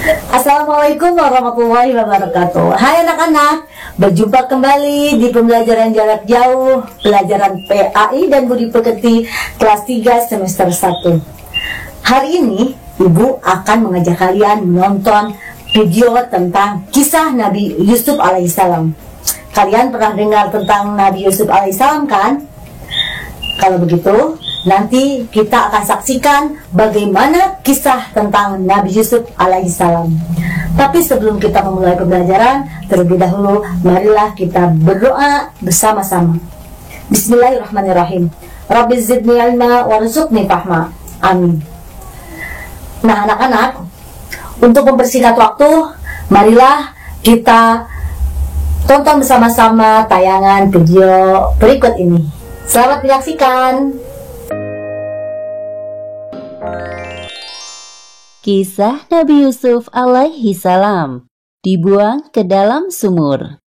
Assalamualaikum warahmatullahi wabarakatuh. Hai anak-anak, berjumpa kembali di pembelajaran jarak jauh, pelajaran PAI dan Budi Pekerti kelas 3 semester 1. Hari ini Ibu akan mengajak kalian menonton video tentang kisah Nabi Yusuf alaihissalam. Kalian pernah dengar tentang Nabi Yusuf alaihissalam kan? Kalau begitu, nanti kita akan saksikan bagaimana kisah tentang Nabi Yusuf alaihissalam. Tapi sebelum kita memulai pembelajaran, terlebih dahulu marilah kita berdoa bersama-sama. Bismillahirrahmanirrahim. Rabbi zidni ilma warzuqni fahma. Amin. Nah anak-anak, untuk mempersingkat waktu, marilah kita tonton bersama-sama tayangan video berikut ini. Selamat menyaksikan. Kisah Nabi Yusuf alaihi salam dibuang ke dalam sumur.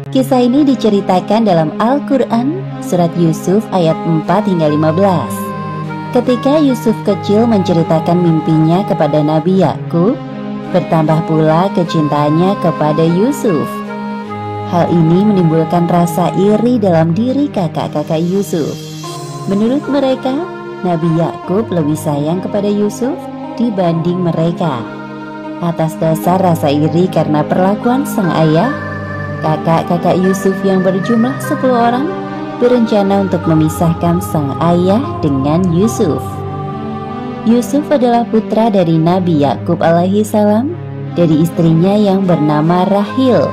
Kisah ini diceritakan dalam Al-Quran surat Yusuf ayat 4 hingga 15. Ketika Yusuf kecil menceritakan mimpinya kepada Nabi Yakub, bertambah pula kecintaannya kepada Yusuf. Hal ini menimbulkan rasa iri dalam diri kakak-kakak Yusuf. Menurut mereka, Nabi Yakub lebih sayang kepada Yusuf dibanding mereka. Atas dasar rasa iri karena perlakuan sang ayah, kakak-kakak Yusuf yang berjumlah 10 orang berencana untuk memisahkan sang ayah dengan Yusuf. Yusuf adalah putra dari Nabi Yakub alaihi salam dari istrinya yang bernama Rahil.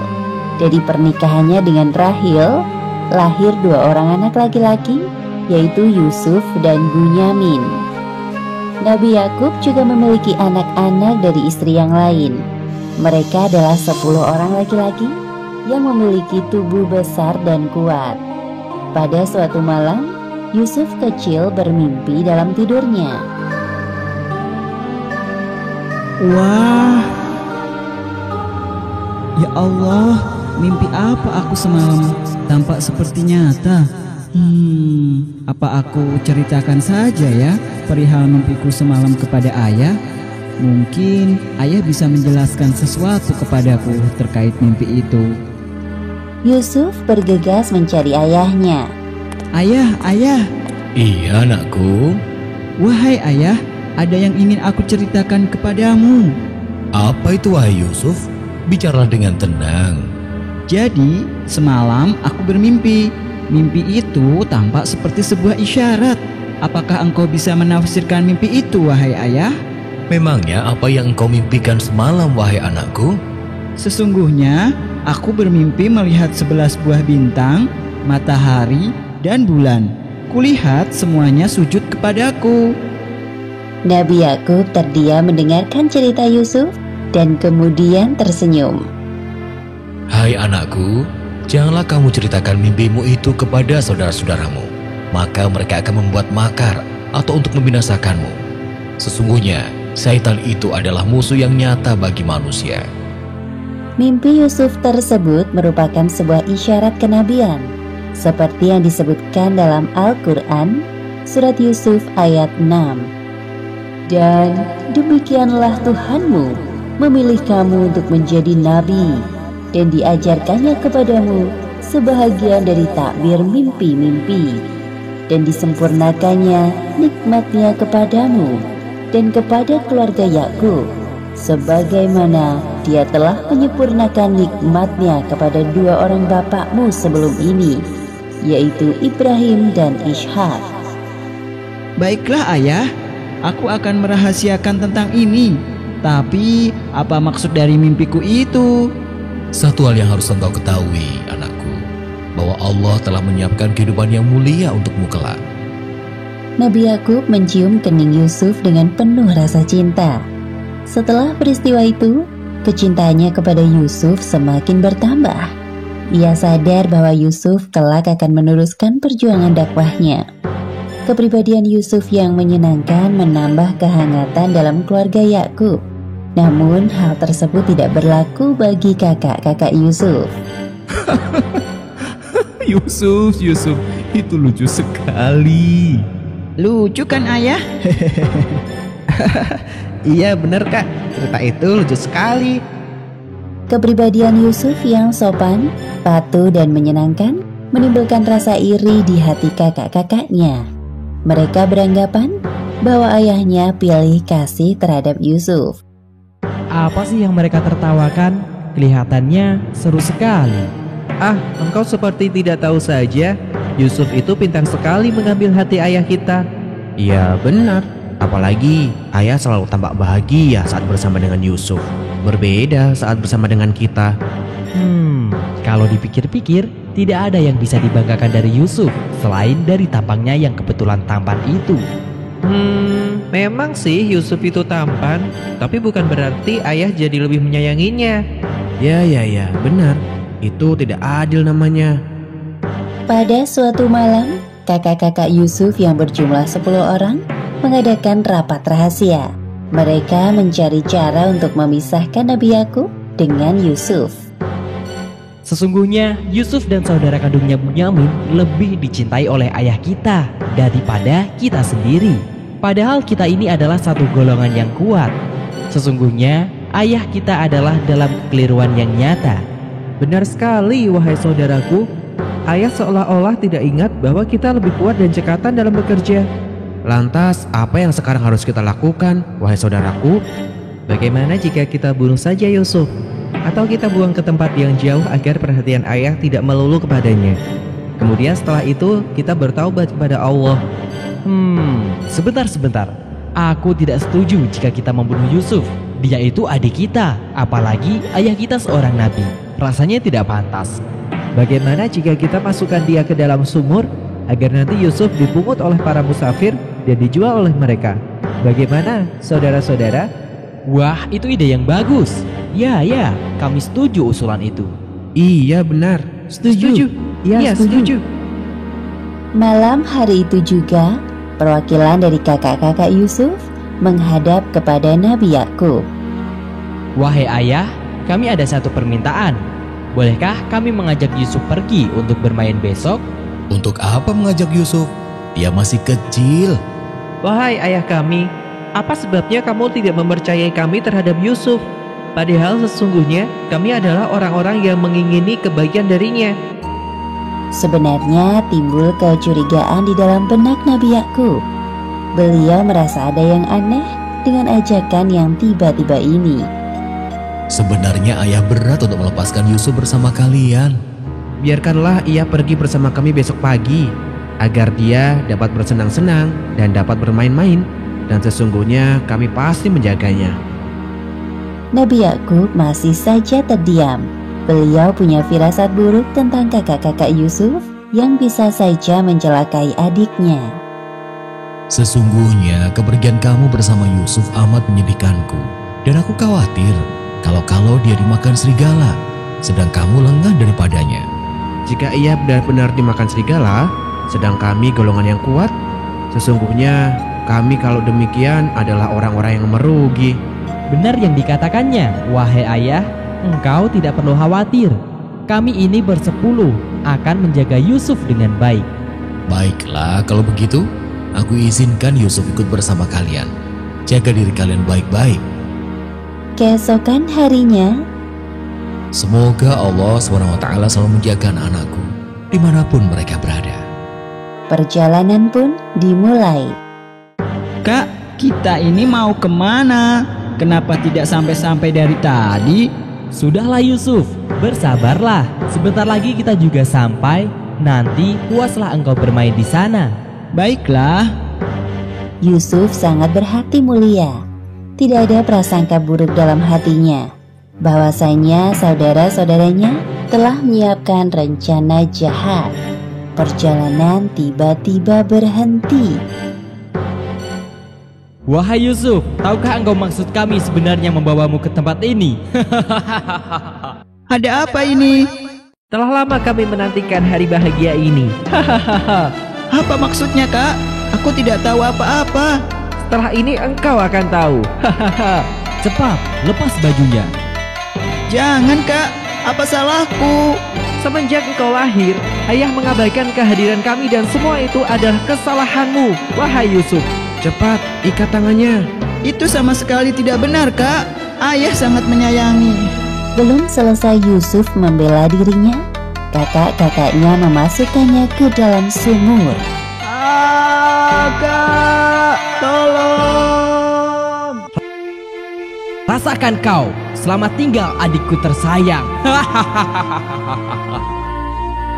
Dari pernikahannya dengan Rahil, lahir 2 orang anak laki-laki, yaitu Yusuf dan Bunyamin. Nabi Yakub juga memiliki anak-anak dari istri yang lain. Mereka adalah 10 orang laki-laki yang memiliki tubuh besar dan kuat. Pada suatu malam, Yusuf kecil bermimpi dalam tidurnya. Wah, ya Allah, mimpi apa aku semalam? Tampak seperti nyata. Apa aku ceritakan saja ya perihal mimpiku semalam kepada ayah? Mungkin ayah bisa menjelaskan sesuatu kepadaku terkait mimpi itu. Yusuf bergegas mencari ayahnya. Ayah, ayah. Iya anakku. Wahai ayah, ada yang ingin aku ceritakan kepadamu. Apa itu wahai Yusuf? Bicaralah dengan tenang. Jadi, semalam aku bermimpi. Mimpi itu tampak seperti sebuah isyarat. Apakah engkau bisa menafsirkan mimpi itu, wahai ayah? Memangnya apa yang engkau mimpikan semalam, wahai anakku? Sesungguhnya, aku bermimpi melihat 11 buah bintang, matahari, dan bulan. Kulihat semuanya sujud kepadaku. Nabi Yakub terdiam mendengarkan cerita Yusuf dan kemudian tersenyum. Hai anakku, janganlah kamu ceritakan mimpimu itu kepada saudara-saudaramu. Maka mereka akan membuat makar atau untuk membinasakanmu. Sesungguhnya, syaitan itu adalah musuh yang nyata bagi manusia. Mimpi Yusuf tersebut merupakan sebuah isyarat kenabian, seperti yang disebutkan dalam Al-Quran, surat Yusuf ayat 6. Dan demikianlah Tuhanmu memilih kamu untuk menjadi nabi, dan diajarkannya kepadamu sebahagian dari takbir mimpi-mimpi, dan disempurnakannya nikmatnya kepadamu dan kepada keluarga Yakub, sebagaimana dia telah menyempurnakan nikmatnya kepada 2 orang bapakmu sebelum ini, yaitu Ibrahim dan Ishak. Baiklah ayah, aku akan merahasiakan tentang ini. Tapi apa maksud dari mimpiku itu? Satu hal yang harus engkau ketahui, anakku, bahwa Allah telah menyiapkan kehidupan yang mulia untukmu kelak. Nabi Yakub mencium kening Yusuf dengan penuh rasa cinta. Setelah peristiwa itu, kecintaannya kepada Yusuf semakin bertambah. Ia sadar bahwa Yusuf kelak akan meneruskan perjuangan dakwahnya. Kepribadian Yusuf yang menyenangkan menambah kehangatan dalam keluarga Yakub. Namun hal tersebut tidak berlaku bagi kakak-kakak Yusuf. Yusuf, itu lucu sekali. Lucu kan ayah? Iya bener Kak, cerita itu lucu sekali. Kepribadian Yusuf yang sopan, patuh dan menyenangkan menimbulkan rasa iri di hati kakak-kakaknya. Mereka beranggapan bahwa ayahnya pilih kasih terhadap Yusuf. Apa sih yang mereka tertawakan? Kelihatannya seru sekali. Ah, engkau seperti tidak tahu saja. Yusuf itu pintar sekali mengambil hati ayah kita. Iya benar. Apalagi ayah selalu tampak bahagia saat bersama dengan Yusuf. Berbeda saat bersama dengan kita. Kalau dipikir-pikir, tidak ada yang bisa dibanggakan dari Yusuf selain dari tampangnya yang kebetulan tampan itu. Memang sih Yusuf itu tampan, tapi bukan berarti ayah jadi lebih menyayanginya. Ya, benar. Itu tidak adil namanya. Pada suatu malam, kakak-kakak Yusuf yang berjumlah 10 orang mengadakan rapat rahasia. Mereka mencari cara untuk memisahkan Nabi Yakub dengan Yusuf. Sesungguhnya Yusuf dan saudara kandungnya Bunyamin lebih dicintai oleh ayah kita daripada kita sendiri. Padahal kita ini adalah satu golongan yang kuat. Sesungguhnya ayah kita adalah dalam kekeliruan yang nyata. Benar sekali wahai saudaraku. Ayah seolah-olah tidak ingat bahwa kita lebih kuat dan cekatan dalam bekerja. Lantas apa yang sekarang harus kita lakukan wahai saudaraku? Bagaimana jika kita bunuh saja Yusuf? Atau kita buang ke tempat yang jauh agar perhatian ayah tidak melulu kepadanya. Kemudian setelah itu kita bertaubat kepada Allah. Sebentar. Aku tidak setuju jika kita membunuh Yusuf. Dia itu adik kita, apalagi ayah kita seorang nabi. Rasanya tidak pantas. Bagaimana jika kita masukkan dia ke dalam sumur agar nanti Yusuf dipungut oleh para musafir dan dijual oleh mereka? Bagaimana saudara-saudara? Wah, itu ide yang bagus. Ya, kami setuju usulan itu. Iya benar. Setuju. Iya, setuju. Malam hari itu juga, perwakilan dari kakak-kakak Yusuf menghadap kepada Nabi Yakub. Wahai ayah, kami ada satu permintaan. Bolehkah kami mengajak Yusuf pergi untuk bermain besok? Untuk apa mengajak Yusuf? Dia masih kecil. Wahai ayah kami, apa sebabnya kamu tidak mempercayai kami terhadap Yusuf? Padahal sesungguhnya kami adalah orang-orang yang mengingini kebaikan darinya. Sebenarnya timbul kecurigaan di dalam benak Nabi Yakub. Beliau merasa ada yang aneh dengan ajakan yang tiba-tiba ini. Sebenarnya ayah berat untuk melepaskan Yusuf bersama kalian. Biarkanlah ia pergi bersama kami besok pagi, agar dia dapat bersenang-senang dan dapat bermain-main, dan sesungguhnya kami pasti menjaganya. Nabi Yakub masih saja terdiam. Beliau punya firasat buruk tentang kakak-kakak Yusuf yang bisa saja mencelakai adiknya. Sesungguhnya kepergian kamu bersama Yusuf amat menyedihkanku, dan aku khawatir kalau dia dimakan serigala, sedang kamu lengah daripadanya. Jika ia benar-benar dimakan serigala, sedang kami golongan yang kuat, sesungguhnya kami kalau demikian adalah orang-orang yang merugi. Benar yang dikatakannya, wahai ayah, engkau tidak perlu khawatir. Kami ini bersepuluh akan menjaga Yusuf dengan baik. Baiklah, kalau begitu, aku izinkan Yusuf ikut bersama kalian. Jaga diri kalian baik-baik. Keesokan harinya, semoga Allah SWT selalu menjaga anak-anakku dimanapun mereka berada. perjalanan pun dimulai. Kak, kita ini mau kemana? Kenapa tidak sampai-sampai dari tadi? Sudahlah Yusuf, bersabarlah. Sebentar lagi kita juga sampai. Nanti puaslah engkau bermain di sana. Baiklah. Yusuf sangat berhati mulia. Tidak ada prasangka buruk dalam hatinya. Bahwasanya saudara-saudaranya telah menyiapkan rencana jahat. Perjalanan tiba-tiba berhenti. Wahai Yusuf, tahukah engkau maksud kami sebenarnya membawamu ke tempat ini? Ada apa ini? Telah lama kami menantikan hari bahagia ini. Apa maksudnya, Kak? Aku tidak tahu apa-apa. Setelah ini engkau akan tahu. Cepat, lepas bajunya. Jangan, Kak. Apa salahku? Semenjak engkau lahir, ayah mengabaikan kehadiran kami dan semua itu adalah kesalahanmu, wahai Yusuf. Cepat, ikat tangannya. Itu sama sekali tidak benar, Kak. Ayah sangat menyayangi. Belum selesai Yusuf membela dirinya, kakak-kakaknya memasukkannya ke dalam sumur. Kak, tolong. Rasakan kau, selamat tinggal adikku tersayang.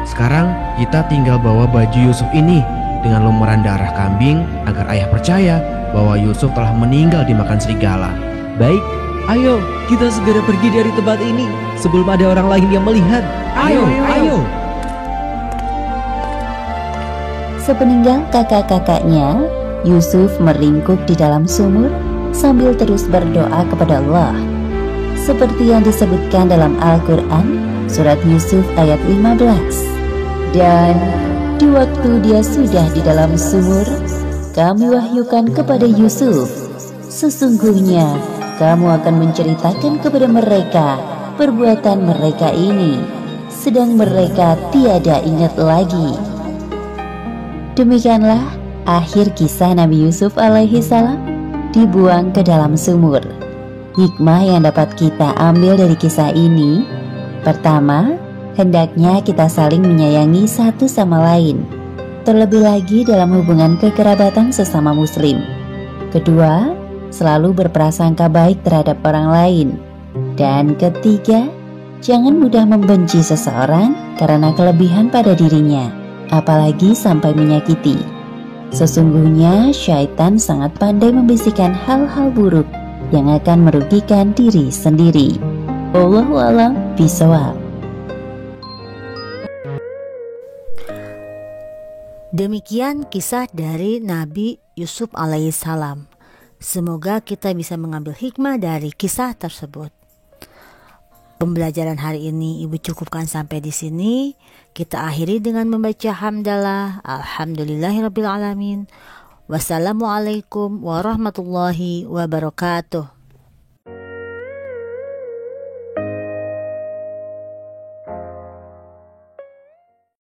Sekarang kita tinggal bawa baju Yusuf ini dengan lumuran darah kambing agar ayah percaya bahwa Yusuf telah meninggal dimakan serigala. Baik, ayo kita segera pergi dari tempat ini sebelum ada orang lain yang melihat. Ayo. Sepeninggal kakak-kakaknya, Yusuf meringkuk di dalam sumur sambil terus berdoa kepada Allah. Seperti yang disebutkan dalam Al-Quran, surat Yusuf ayat 15. Dan di waktu dia sudah di dalam sumur, kami wahyukan kepada Yusuf, sesungguhnya kamu akan menceritakan kepada mereka perbuatan mereka ini, sedang mereka tiada ingat lagi. Demikianlah akhir kisah Nabi Yusuf alaihi salam dibuang ke dalam sumur. Hikmah yang dapat kita ambil dari kisah ini, pertama, hendaknya kita saling menyayangi satu sama lain, terlebih lagi dalam hubungan kekerabatan sesama muslim. Kedua, selalu berprasangka baik terhadap orang lain. Dan ketiga, jangan mudah membenci seseorang karena kelebihan pada dirinya, apalagi sampai menyakiti. Sesungguhnya syaitan sangat pandai membisikkan hal-hal buruk yang akan merugikan diri sendiri. Wallahu a'lam bishawab. Demikian kisah dari Nabi Yusuf alaihissalam. Semoga kita bisa mengambil hikmah dari kisah tersebut. Pembelajaran hari ini Ibu cukupkan sampai di sini. Kita akhiri dengan membaca hamdalah. Alhamdulillahirabbil alamin. Wassalamualaikum warahmatullahi wabarakatuh.